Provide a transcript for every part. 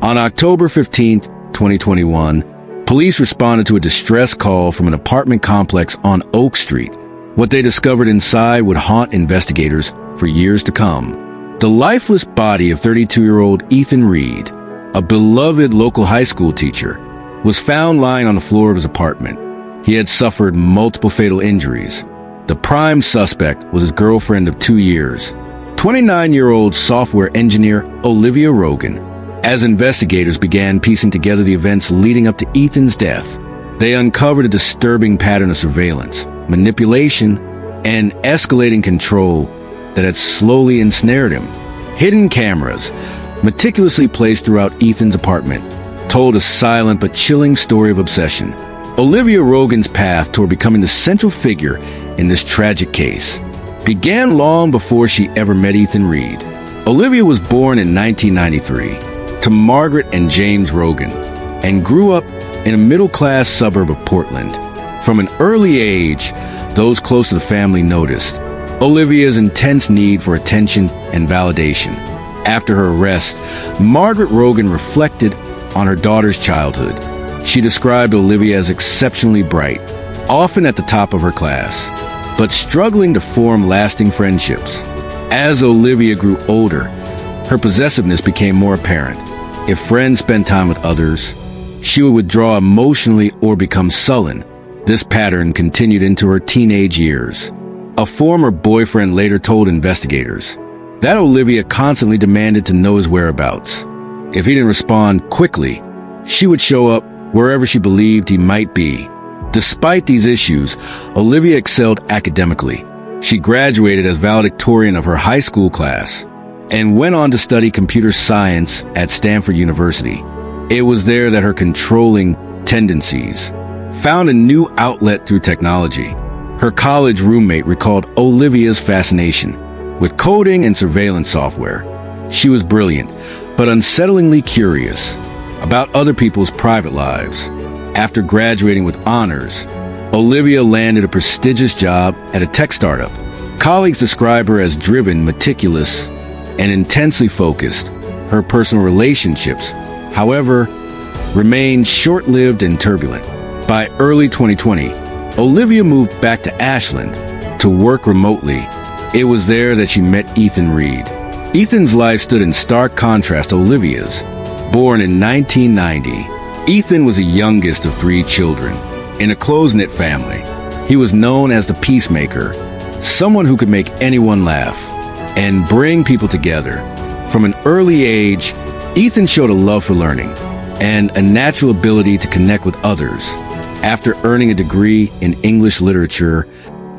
On October 15, 2021, police responded to a distress call from an apartment complex on Oak Street. What they discovered inside would haunt investigators for years to come. The lifeless body of 32-year-old Ethan Reed, a beloved local high school teacher, was found lying on the floor of his apartment. He had suffered multiple fatal injuries. The prime suspect was his girlfriend of 2 years, 29-year-old software engineer Olivia Rogan. As investigators began piecing together the events leading up to Ethan's death, they uncovered a disturbing pattern of surveillance, manipulation, and escalating control that had slowly ensnared him. Hidden cameras, meticulously placed throughout Ethan's apartment, told a silent but chilling story of obsession. Olivia Rogan's path toward becoming the central figure in this tragic case began long before she ever met Ethan Reed. Olivia was born in 1993 to Margaret and James Rogan and grew up in a middle-class suburb of Portland. From an early age, those close to the family noticed Olivia's intense need for attention and validation. After her arrest, Margaret Rogan reflected on her daughter's childhood. She described Olivia as exceptionally bright, often at the top of her class, but struggling to form lasting friendships. As Olivia grew older, her possessiveness became more apparent. If friends spent time with others, she would withdraw emotionally or become sullen. This pattern continued into her teenage years. A former boyfriend later told investigators that Olivia constantly demanded to know his whereabouts. If he didn't respond quickly, she would show up wherever she believed he might be. Despite these issues, Olivia excelled academically. She graduated as valedictorian of her high school class and went on to study computer science at Stanford University. It was there that her controlling tendencies found a new outlet through technology. Her college roommate recalled Olivia's fascination with coding and surveillance software. She was brilliant, but unsettlingly curious about other people's private lives. After graduating with honors, Olivia landed a prestigious job at a tech startup. Colleagues describe her as driven, meticulous, and intensely focused. Her personal relationships, however, remained short-lived and turbulent. By early 2020, Olivia moved back to Ashland to work remotely. It was there that she met Ethan Reed. Ethan's life stood in stark contrast to Olivia's. Born in 1990, Ethan was the youngest of 3 children. In a close-knit family, he was known as the peacemaker, someone who could make anyone laugh and bring people together. From an early age, Ethan showed a love for learning and a natural ability to connect with others. After earning a degree in English literature,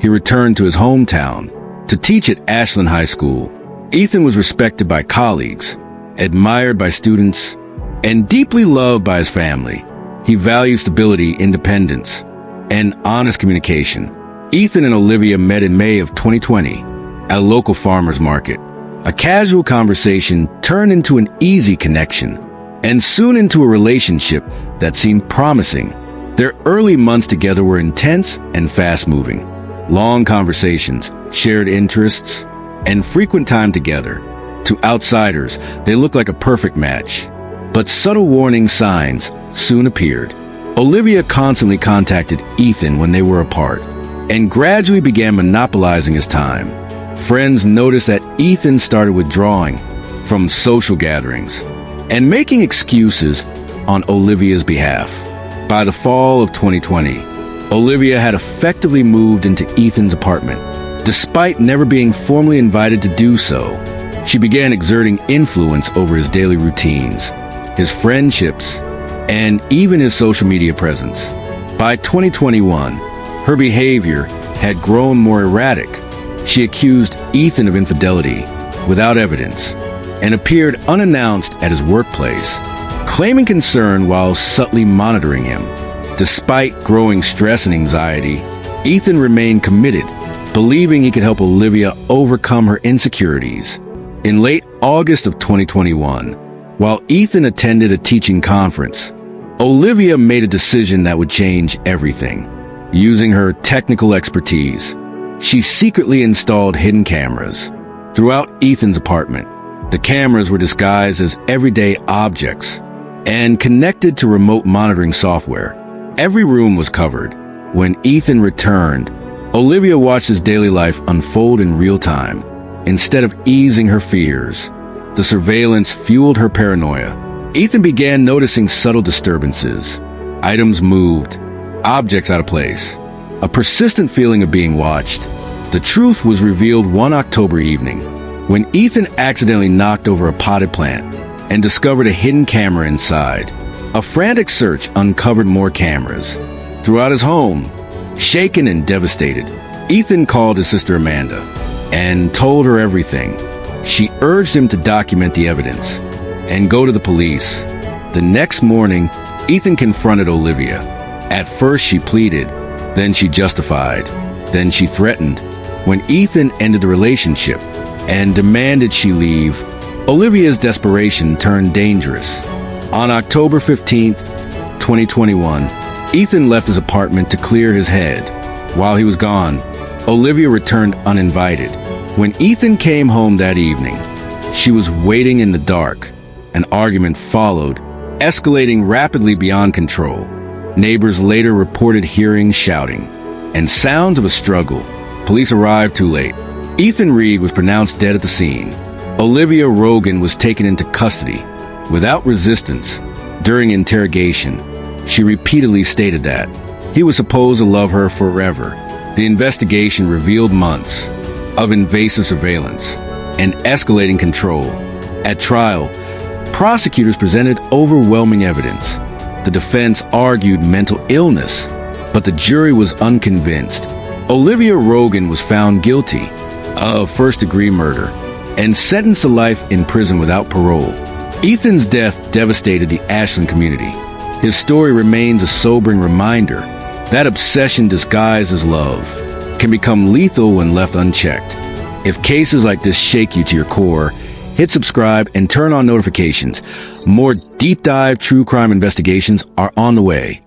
he returned to his hometown to teach at Ashland High School. Ethan was respected by colleagues, admired by students, and deeply loved by his family. He valued stability, independence, and honest communication. Ethan and Olivia met in May of 2020 at a local farmer's market. A casual conversation turned into an easy connection, and soon into a relationship that seemed promising. Their early months together were intense and fast-moving. Long conversations, shared interests, and frequent time together. To outsiders, they looked like a perfect match. But subtle warning signs soon appeared. Olivia constantly contacted Ethan when they were apart, and gradually began monopolizing his time. Friends noticed that Ethan started withdrawing from social gatherings and making excuses on Olivia's behalf. By the fall of 2020, Olivia had effectively moved into Ethan's apartment. Despite never being formally invited to do so, she began exerting influence over his daily routines, his friendships, and even his social media presence. By 2021, her behavior had grown more erratic. She accused Ethan of infidelity without evidence and appeared unannounced at his workplace, claiming concern while subtly monitoring him. Despite growing stress and anxiety, Ethan remained committed, believing he could help Olivia overcome her insecurities. In late August of 2021, while Ethan attended a teaching conference, Olivia made a decision that would change everything. Using her technical expertise, she secretly installed hidden cameras throughout Ethan's apartment. The cameras were disguised as everyday objects, and connected to remote monitoring software. Every room was covered. When Ethan returned, Olivia watched his daily life unfold in real time. Instead of easing her fears, the surveillance fueled her paranoia. Ethan began noticing subtle disturbances. Items moved, objects out of place, a persistent feeling of being watched. The truth was revealed one October evening, when Ethan accidentally knocked over a potted plant and discovered a hidden camera inside. A frantic search uncovered more cameras. Throughout his home, shaken and devastated, Ethan called his sister Amanda and told her everything. She urged him to document the evidence and go to the police. The next morning, Ethan confronted Olivia. At first she pleaded, then she justified, then she threatened. When Ethan ended the relationship and demanded she leave, Olivia's desperation turned dangerous. On October 15th, 2021, Ethan left his apartment to clear his head. While he was gone, Olivia returned uninvited. When Ethan came home that evening, she was waiting in the dark. An argument followed, escalating rapidly beyond control. Neighbors later reported hearing shouting and sounds of a struggle. Police arrived too late. Ethan Reed was pronounced dead at the scene. Olivia Rogan was taken into custody without resistance. During interrogation, she repeatedly stated that he was supposed to love her forever. The investigation revealed months of invasive surveillance and escalating control. At trial, prosecutors presented overwhelming evidence. The defense argued mental illness, but the jury was unconvinced. Olivia Rogan was found guilty of first-degree murder and sentenced to life in prison without parole. Ethan's death devastated the Ashland community. His story remains a sobering reminder that obsession disguised as love can become lethal when left unchecked. If cases like this shake you to your core, hit subscribe and turn on notifications. More deep dive true crime investigations are on the way.